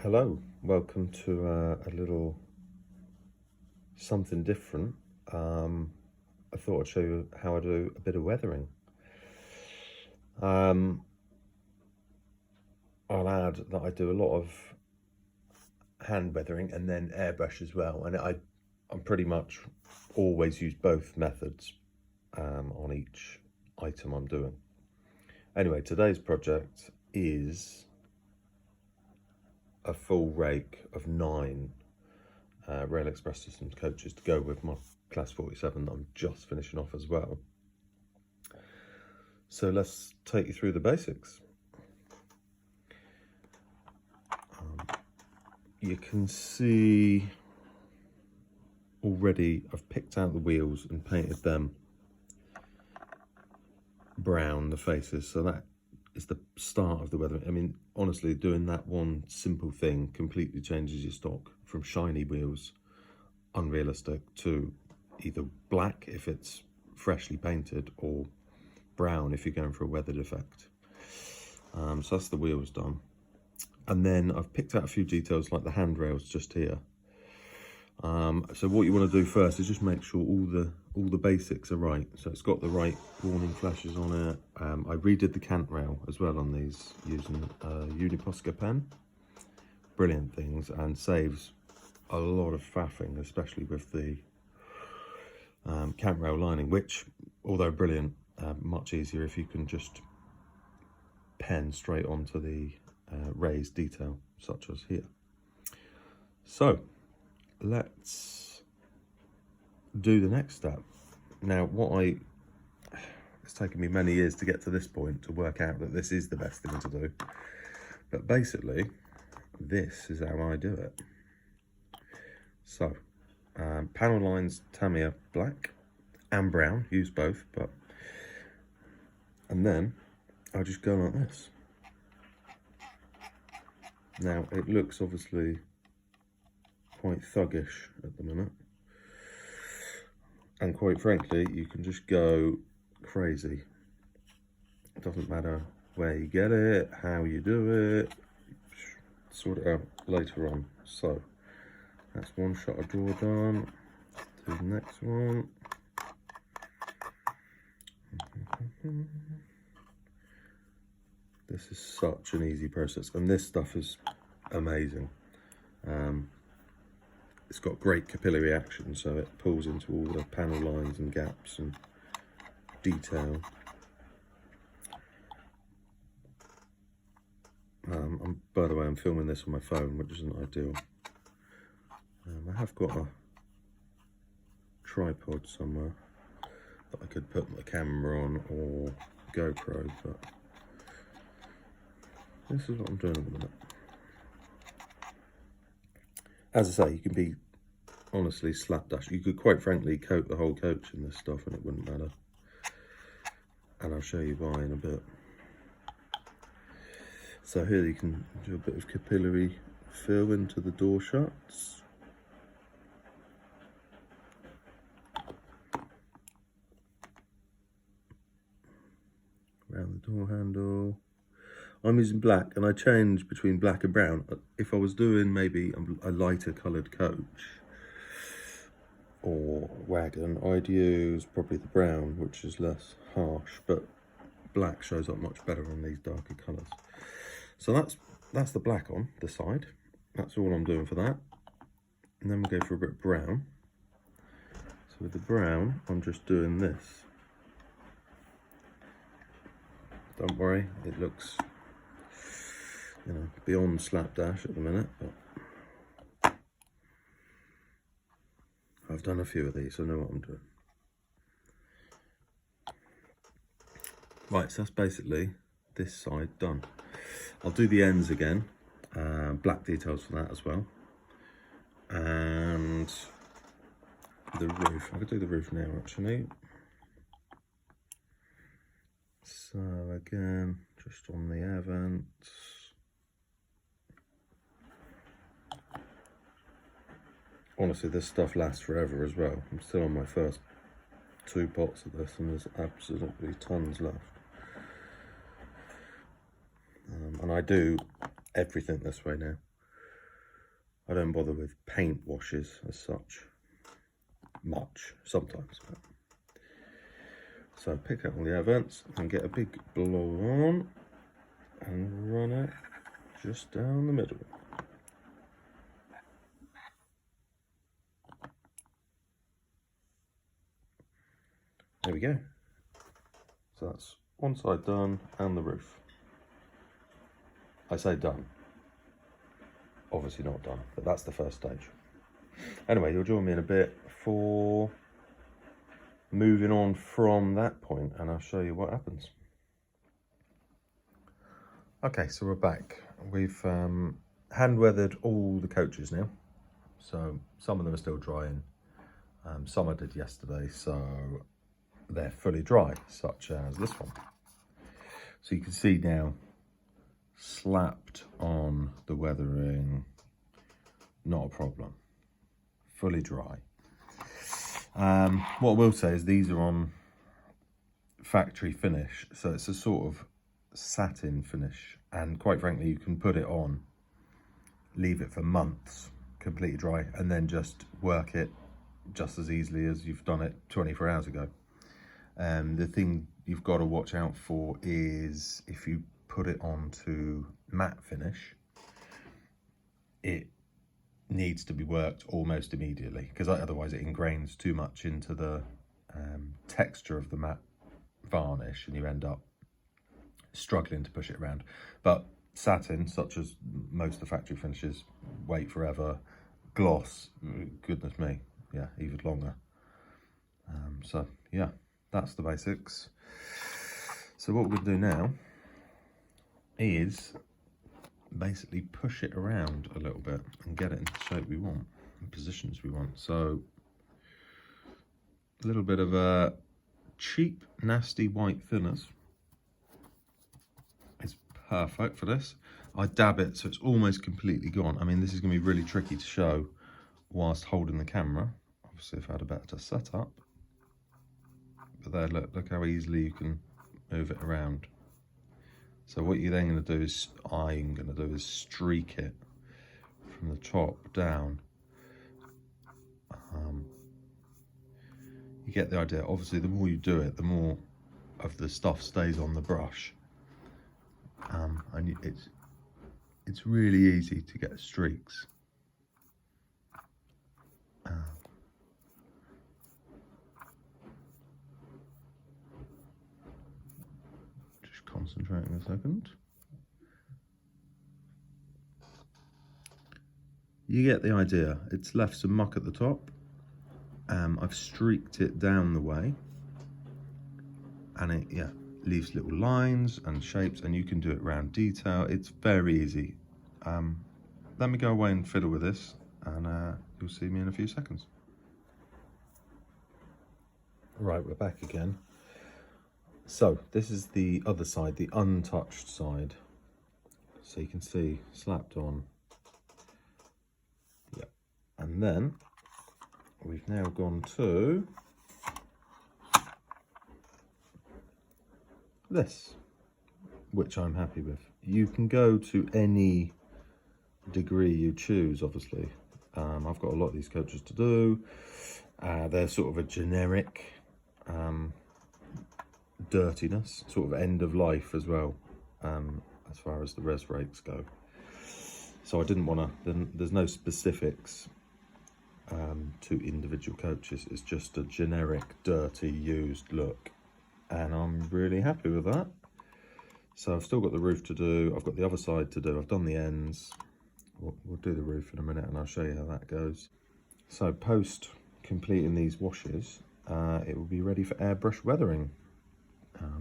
Hello, welcome to a little something different. I thought I'd show you how I do a bit of weathering. I'll add that I do a lot of hand weathering and then airbrush as well, and I'm pretty much always use both methods on each item I'm doing. Anyway, today's project is a full rake of 9 Rail Express Systems coaches to go with my Class 47 that I'm just finishing off as well. So let's take you through the basics. You can see already I've picked out the wheels and painted them brown, the faces, so that is the start of the weathering. I mean, honestly, doing that one simple thing completely changes your stock from shiny wheels, unrealistic, to either black if it's freshly painted or brown if you're going for a weathered effect. So that's the wheels done. And then I've picked out a few details like the handrails just here. So what you want to do first is just make sure all the basics are right. So it's got the right warning flashes on it. I redid the cant rail as well on these using a Uniposca pen. Brilliant things, and saves a lot of faffing, especially with the cant rail lining, which, although brilliant, much easier if you can just pen straight onto the raised detail, such as here. So let's do the next step. Now, it's taken me many years to get to this point to work out that this is the best thing to do, but basically this is how I do it. So panel lines, Tamiya black and brown, use both, and then I'll just go like this. Now it looks obviously quite thuggish at the minute, and quite frankly you can just go crazy. It doesn't matter where you get it, how you do it, sort it out later on. So that's one shot of draw done. Do the next one. This is such an easy process, and this stuff is amazing. It's got great capillary action, so it pulls into all the panel lines and gaps and detail. By the way, I'm filming this on my phone, which isn't ideal. I have got a tripod somewhere that I could put the camera on, or GoPro, but this is what I'm doing at the minute. As I say, you can be honestly slapdash. You could quite frankly coat the whole coach in this stuff and it wouldn't matter. And I'll show you why in a bit. So here you can do a bit of capillary fill into the door shuts. Around the door handle. I'm using black, and I change between black and brown. If I was doing maybe a lighter coloured coach or wagon, I'd use probably the brown, which is less harsh, but black shows up much better on these darker colours. So that's the black on the side. That's all I'm doing for that. And then we'll go for a bit of brown. So with the brown, I'm just doing this. Don't worry, it looks, you know, beyond slapdash at the minute, but I've done a few of these, so I know what I'm doing. Right, so that's basically this side done. I'll do the ends again, black details for that as well, and the roof. I could do the roof now actually. So again, just on the air vents. Honestly, this stuff lasts forever as well. I'm still on my first 2 pots of this, and there's absolutely tons left. And I do everything this way now. I don't bother with paint washes as such much, sometimes. But. So pick up all the air vents and get a big blow on and run it just down the middle. There we go. So that's one side done and the roof. I say done. Obviously not done, but that's the first stage. Anyway, you'll join me in a bit for moving on from that point and I'll show you what happens. Okay, so we're back. We've hand weathered all the coaches now. So some of them are still drying. Some I did yesterday, so they're fully dry, such as this one. So you can see now, slapped on the weathering, not a problem, fully dry. What I will say is these are on factory finish, so it's a sort of satin finish, and quite frankly you can put it on, leave it for months completely dry, and then just work it just as easily as you've done it 24 hours ago. The thing you've got to watch out for is if you put it onto matte finish, it needs to be worked almost immediately, because otherwise it ingrains too much into the texture of the matte varnish and you end up struggling to push it around. But satin, such as most of the factory finishes, wait forever. Gloss, goodness me, yeah, even longer. So yeah, that's the basics. So what we're going to do now is basically push it around a little bit and get it into the shape we want, and positions we want. So a little bit of a cheap, nasty white thinners is perfect for this. I dab it so it's almost completely gone. I mean, this is going to be really tricky to show whilst holding the camera. Obviously, if I had a better setup. But there, look how easily you can move it around. So what you're then going to do is, I'm going to do is streak it from the top down. You get the idea. Obviously, the more you do it, the more of the stuff stays on the brush. And it's really easy to get streaks. Just concentrating a second. You get the idea. It's left some muck at the top. I've streaked it down the way, and it leaves little lines and shapes, and you can do it around detail. It's very easy. Let me go away and fiddle with this, and you'll see me in a few seconds. Right, we're back again. So this is the other side, the untouched side. So you can see slapped on. Yeah, and then we've now gone to this, which I'm happy with. You can go to any degree you choose, obviously. I've got a lot of these coaches to do. They're sort of a generic dirtiness, sort of end of life as well, as far as the res rakes go. So I didn't want to, there's no specifics to individual coaches. It's just a generic, dirty, used look. And I'm really happy with that. So I've still got the roof to do. I've got the other side to do. I've done the ends. We'll do the roof in a minute and I'll show you how that goes. So post completing these washes, it will be ready for airbrush weathering,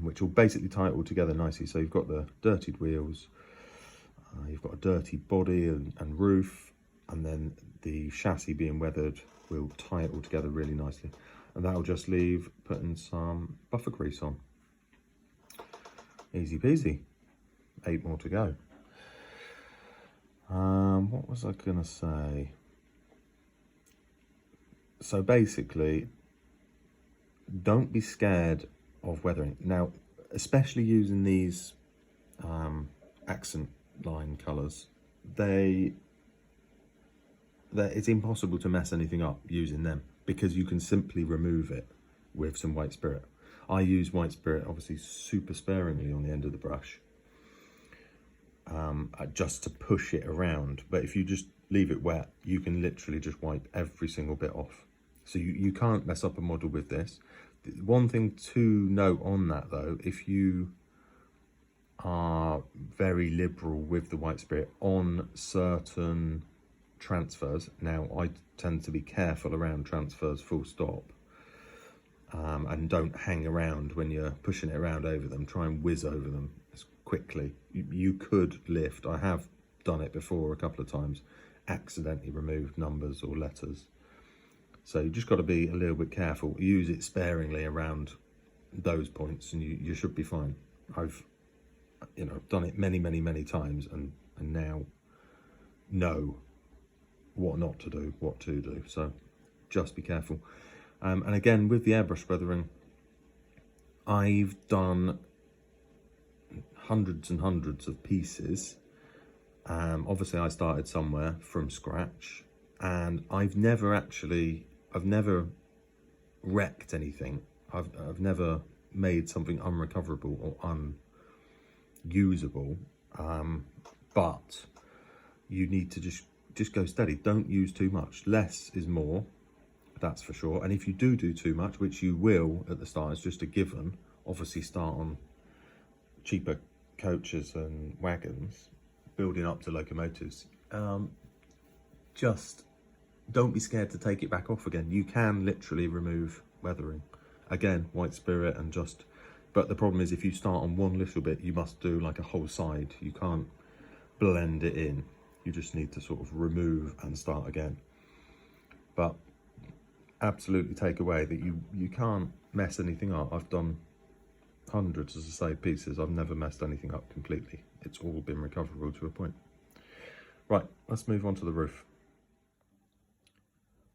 which will basically tie it all together nicely. So you've got the dirtied wheels, you've got a dirty body and roof, and then the chassis being weathered will tie it all together really nicely. And that'll just leave putting some buffer grease on. Easy peasy. 8 more to go. What was I gonna say? So basically, don't be scared of weathering. Now, especially using these accent line colours, they it's impossible to mess anything up using them, because you can simply remove it with some white spirit. I use white spirit obviously super sparingly on the end of the brush, just to push it around. But if you just leave it wet, you can literally just wipe every single bit off. So you can't mess up a model with this. One thing to note on that though, if you are very liberal with the white spirit on certain transfers, now I tend to be careful around transfers full stop, and don't hang around when you're pushing it around over them. Try and whiz over them as quickly. You could lift, I have done it before a couple of times, accidentally removed numbers or letters. So you just got to be a little bit careful. Use it sparingly around those points and you should be fine. I've done it many times and now know what not to do, what to do. So just be careful. And again, with the airbrush weathering, I've done hundreds and hundreds of pieces. Obviously I started somewhere from scratch, and I've never wrecked anything. I've never made something unrecoverable or unusable, but you need to just go steady. Don't use too much. Less is more, that's for sure. And if you do too much, which you will at the start, it's just a given, obviously start on cheaper coaches and wagons, building up to locomotives. Just don't be scared to take it back off again. You can literally remove weathering. Again, white spirit and but the problem is if you start on one little bit, you must do like a whole side. You can't blend it in. You just need to sort of remove and start again. But absolutely take away that you can't mess anything up. I've done hundreds, as I say, pieces. I've never messed anything up completely. It's all been recoverable to a point. Right, let's move on to the roof.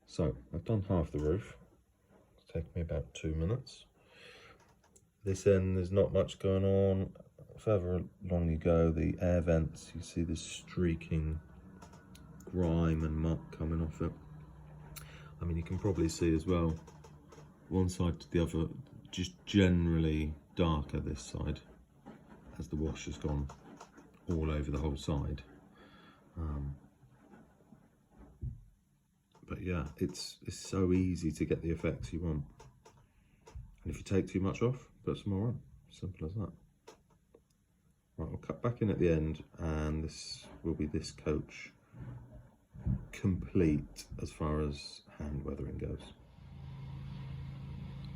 So I've done half the roof. It's taken me about 2 minutes. This end, there's not much going on. Further along you go, the air vents, you see this streaking grime and muck coming off it. I mean, you can probably see as well, one side to the other, just generally darker this side, as the wash has gone all over the whole side. But yeah, it's so easy to get the effects you want. And if you take too much off, put some more on. Simple as that. Right, I'll cut back in at the end, and this will be this coach complete as far as hand weathering goes.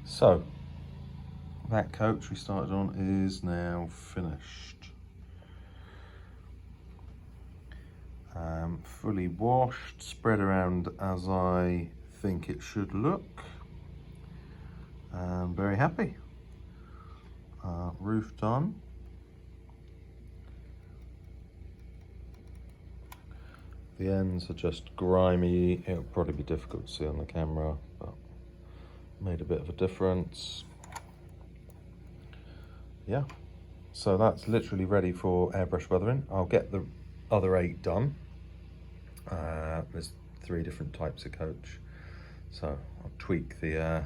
So that coach we started on is now finished. Fully washed, spread around as I think it should look. Very happy. Roof done. The ends are just grimy. It'll probably be difficult to see on the camera, but made a bit of a difference. Yeah, so that's literally ready for airbrush weathering. I'll get the other 8 done. There's 3 different types of coach, so I'll tweak the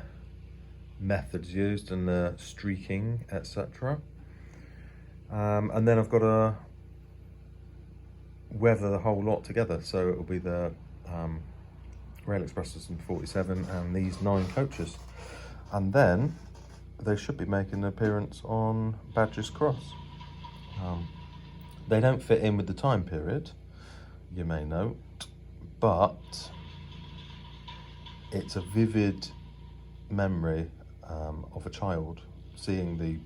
methods used and the streaking, etc. And then I've got to weather the whole lot together, so it'll be the Rail Express System 47 and these 9 coaches, and then they should be making an appearance on Badger's Cross. They don't fit in with the time period, you may note, but it's a vivid memory of a child seeing the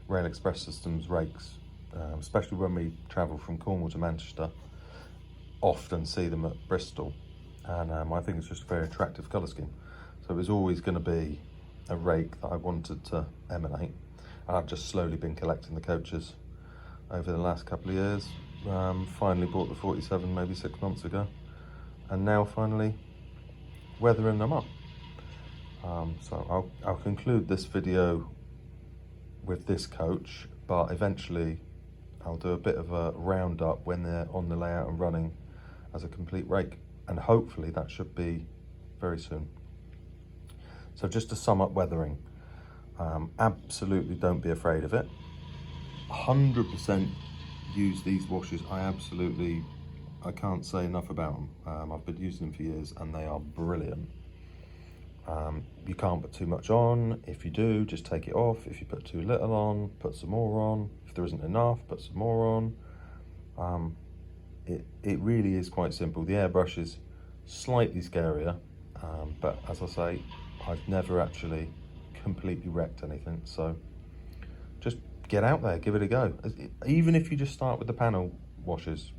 Rail Express System's rakes, especially when we travel from Cornwall to Manchester, often see them at Bristol, and I think it's just a very attractive colour scheme. So it was always going to be a rake that I wanted to emanate, and I've just slowly been collecting the coaches over the last couple of years. Finally bought the 47 maybe 6 months ago, and now finally weathering them up. So I'll conclude this video with this coach, but eventually I'll do a bit of a roundup when they're on the layout and running as a complete rake. and hopefully that should be very soon. So just to sum up weathering, absolutely don't be afraid of it. 100% use these washes. I can't say enough about them. I've been using them for years and they are brilliant. You can't put too much on. If you do, just take it off. If you put too little on, put some more on. If there isn't enough, put some more on. It really is quite simple. The airbrush is slightly scarier, but as I say, I've never actually completely wrecked anything. So just get out there, give it a go. Even if you just start with the panel washes,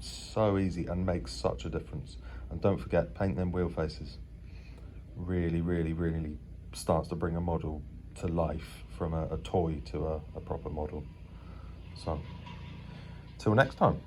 so easy and makes such a difference. And don't forget, paint them wheel faces. Really, really, really starts to bring a model to life from a toy to a proper model. So, till next time.